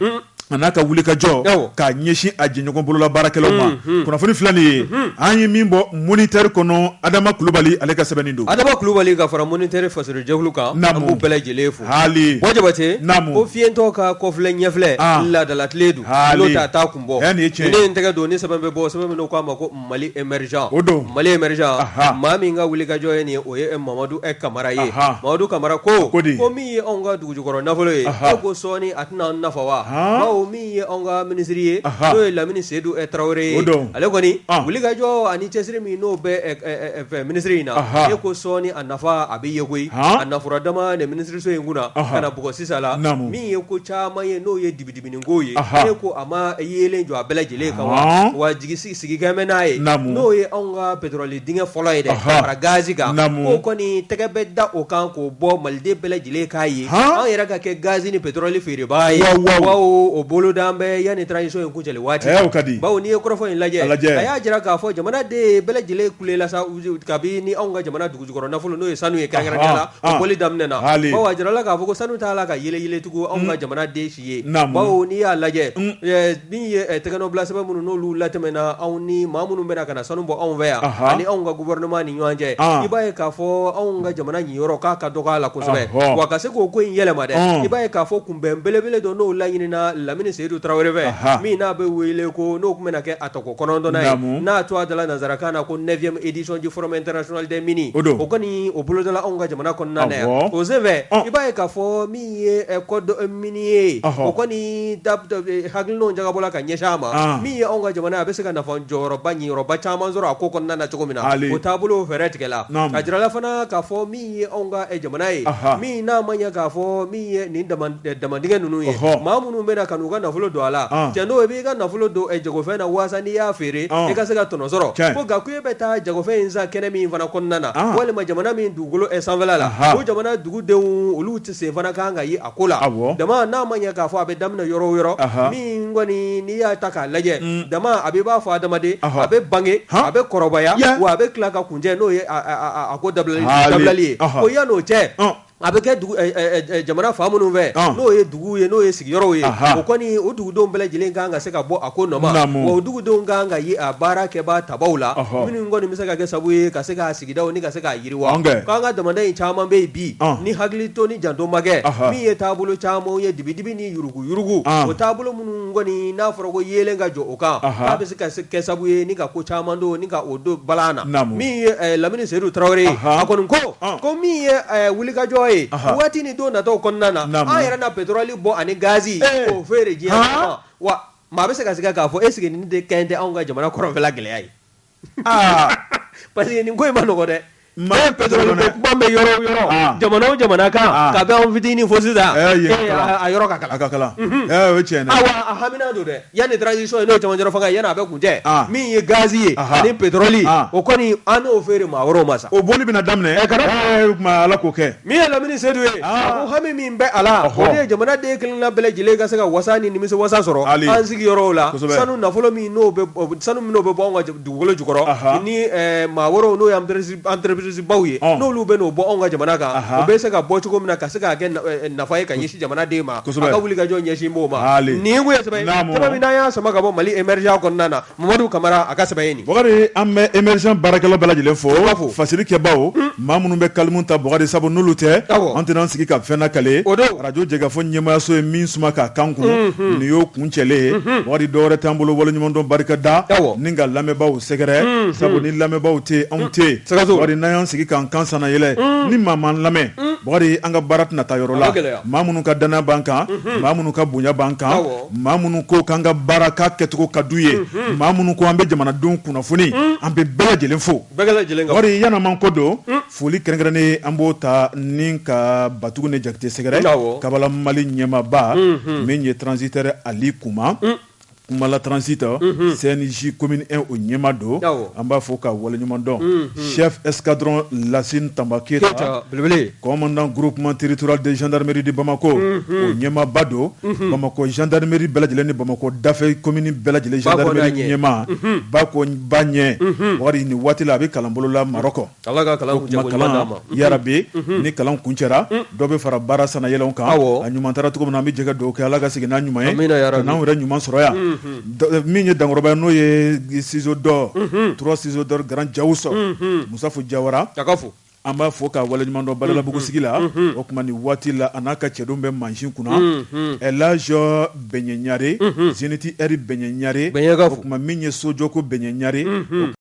[SPEAKER 1] a n'a ka wuli ka jɔ k'a ɲɛsin a jɛɲɔgɔn bolola baarakɛlaw ma kunnafoni fila nin ye an ye min bɔ moniteur kɔnɔ Adama Kulubali ale ka sɛbɛnni don
[SPEAKER 2] Adama Kulubali ka fara moniteur fasoro jɛkulu kan an b'u bɛɛ lajɛlen fo
[SPEAKER 1] hali
[SPEAKER 2] Bɔ Jabate ko fiyentɔ ka kɔfilɛ ɲɛfilɛ ladala tile don n'o t'a t'a kun bɔ ne n tɛgɛ don ni sɛbɛn bɛ bɔ sɛbɛn min k'a ma ko Mali émergent Mali émergent maa min ka wuli ka jɔ ye nin o ye Mamadu Kamara ye Mamadu Kamara ko min ye anw ka dugujukɔrɔ nafolo ye ko sɔɔni a tɛna nafa wa bawo min ye anw ka ministre ye n'o ye Lamini Seydou Traoré ye ale kɔni wuli ka jɔ ani cɛsiri min n'o bɛ ministre in na e ko sɔɔni a nafa a bɛ ye koyi a nafura dama ni ministreso in kunna ka na bugɔ sisan la min ye ko caman ye n'o ye dibidibinin ko ye e ko a ma yelen jɔ a bɛɛ lajɛlen kan wa sigikɛn bɛ n'a ye n'o ye anw ka pétrole dingɛ fɔlɔ ye dɛ fara gazi kan o kɔni tɛgɛ bɛ da o kan k'o bɔ maliden bɛɛ lajɛlen k'a ye an yɛrɛ ka kɛ gazi ni pétrole feerebaa ye bawo o boloda bɛ yanni transition in kuncɛli waati bawo n'i ye kɔrɔfɔ in lajɛ a y'a jira k'a fɔ jamanaden bɛɛ lajɛlen kulela sa kabi ni anw ka jamana dugujukɔrɔ nafolo n'o ye sanu ye kɛrɛnkɛrɛnnenya la o bɔli daminɛna bawo a jirala k'a fɔ ko sanu t'a la ka yele tugun anw ka jamanaden si ye bawo n'i y'a lajɛ min ye tɛgɛnɔbila sɛbɛn minnu n'olu latɛmɛna anw ni maa minnu bɛna ka na sanu bɔ anw fɛ yan ani anw ka gouvernement ni ɲɔgɔn cɛ i b'a ye k'a fɔ anw ka jamana ɲiyɔrɔ k'a ka dɔgɔ a la kosɛbɛ wa ka se k'o ko in yɛlɛma dɛ i b'a ye k'a fɔ kunbɛn belebele dɔ n'o laɲinina Lamini Seydou Traoré fɛ min n'a bɛ wele ko n'o tun bɛna kɛ a tɔgɔ 9nan ye n'a to a dala nanzarakan na ko 9e édition du forum international des mines o kɔni o bolodala anw ka jamana kɔnɔna na yan o senfɛ i b'a ye k'a fɔ min ye code minier ye o kɔni hakilinaw jagabɔla ka ɲɛsin a ma min ye anw ka jamana a bɛ se ka nafa ɲiyɔrɔba caman sɔrɔ a ko kɔnɔna na cogo min na o taabolo fɛɛrɛ tigɛla a jirala fana k'a fɔ min ye anw ka jamana ye min n'a ma ɲɛ k'a fɔ min ye nin damadingɛ ninnu ye maa minnu bɛna ka n'u ka nafolo don a la cɛ n'o i b'i ka nafolo don jagofɛn na waasa n'i y'a feere i ka se ka tɔnɔ sɔrɔ ko nka ko e bɛ taa jagofɛn in san kɛnɛ min fana kɔnɔna na walima jamana min dugukolo sanfɛla la o jamana dugudenw olu tɛ sen fana kan ka ye a ko la dama n'a ma ɲɛ k'a fɔ a bɛ daminɛ yɔrɔ o yɔrɔ min kɔni n'i y'a ta k'a lajɛ dama a bɛ b'a fɔ adamaden a bɛ bange a bɛ kɔrɔbaya wa a bɛ tila ka kuncɛ n'o ye a ko dabilali ye ko yan'o cɛ a bɛ kɛ jamana fa minnu fɛ n'o ye dugu ye n'o ye sigiyɔrɔw ye o kɔni o dugudenw bɛɛ lajɛlen kan ka se ka bɔ a ko nɔma wa o dugudenw kan ka ye a baara kɛbaa tabaw la minnu kɔni bɛ se ka kɛ sababu ye ka se k'a sigidaw ni ka se k'a yiriwa k'an ka jamana in caman bɛ yen bi ni hakili to ni janto ma kɛ min ye taabolo caman ye dibidibi ni yuruguyurugu o taabolo minnu kɔni n'a fɔra ko yeelen ka jɔ o kan k'a bɛ se ka kɛ sababu ye ni ka ko caman don ni ka o don balan na min ye Lamini Seydou Traoré a kɔni ko min ye wulikajɔ waati ni don natɔw kɔnɔna na an yɛrɛ na pétrole bɔ ani gazi o feere diɲɛ ma wa maa bɛ se ka sika k'a fɔ est-ce que nin de kɛn tɛ anw ka jamana kɔrɔnfɛla gɛlɛya ye parce que nin ko in ma nɔgɔ dɛ pétrole ko kuma bɛ yɔrɔ o yɔrɔ jamana o jamana kan ka bɛ anw fitinin fo sisan a yɔrɔ ka kalan a ka kalan o ye tiɲɛ dɛ awa a hamina don dɛ yanni transition ye n'o camancɛrɛ fanga yanni a bɛ kuncɛ min ye gazi ye ani pétrole o kɔni an n'o feere maa wɛrɛw ma sa o boli bɛna daminɛ kuma ala k'o kɛ min ye Lamini Seydou ye a ko hami min bɛ a la o de ye jamanaden kelenna bɛɛ lajɛlen ka se ka wasa ni nimisi wasa sɔrɔ an sigiyɔrɔw la sanu nafolo min n'o bɛ sanu min n'o bɛ bɔ anw ka dugukolo jukɔrɔ ni maa wɛrɛw n'o ye baw ye n'olu bɛ n'o bɔ anw ka jamana kan o bɛ se ka bɔ cogo min na ka se k'a kɛ nafa ye ka ɲɛsin jamanaden ma a ka wuli ka jɔ ɲɛsin b'o ma nin ko ye sɛbɛn min n'an y'a sama ka bɔ Mali émergent kɔnɔna na Mamadu Kamara a ka sɛbɛn ye nin Bɔkari an bɛ émergent baarakɛlaw bɛɛ lajɛlen fo fasili kɛbaaw maa minnu bɛ kalimu ta Bɔkari sabu n'olu tɛ an tɛna an sigi ka fɛn lakale radio Jɛgɛfɔ ɲɛmaayaso ye min suma k'a kan kun nin y'o kuncɛlen ye Bɔkari dɔwɛrɛ t'an bolo waleɲumandɔn barika da ni ka lamɛnbaaw sɛgɛrɛ sabu ni lamɛnbaaw tɛ anw tɛ Bɔkari n'an y'an sigi k'an kan sana yɛlɛ ni maa m'an lamɛn Bɔkari an ka baara tɛna taa yɔrɔ la maa minnu ka danaya b'an kan maa minnu ka bonya b'an kan maa minnu ko k'an ka baara k'a kɛcogo ka d'u ye maa minnu ko an bɛ jamanadenw kunnafoni an bɛ bɛɛ lajɛlen fo Bɔkari yan'an ko don foli kɛrɛnkɛrɛnnen an b'o ta ni ka Batugu ni Jakite sɛgɛrɛ Kabala Mali ɲɛmaaba min ye transitaire Ali Kuma
[SPEAKER 1] Kumala Transit CNJ commune 1 o ɲɛma don an b'a fɔ ka waleɲuman dɔn chef escadron Lassine Tamba Keita commandant groupement territorial de gendarmerie de Bamako o ɲɛmaba don Bamako gendarmerie bɛɛ lajɛlen ni Bamako dafɛ commune bɛɛ lajɛlen gendarmerie ɲɛma ba ko ba ɲɛ wari ni waati la a bɛ kalanbolo la Marɔkɔ yarabi ni kalan kuncɛra dɔ bɛ fara baara sanayɛlɛnw kan a ɲuman taara cogo min na an bɛ jɛgɛ dɔw kɛ Ala ka segin n'a ɲuman ye n'anw yɛrɛ ɲuman sɔrɔ yan min ye dankɔrɔba n'o ye ciseau d'or 3 ciseaux d'or Grand Jawuso Musafu Jawara an b'a fɔ ka waleɲuman dɔn Balalabugu sigi la o tuma ni waati la a n'a ka cɛdenw bɛ mansin kunna Elhadji Beɲɛ Ɲare Zeniti R Beɲɛ Ɲare o tuma min ye sojɔ ko Beɲɛ Ɲare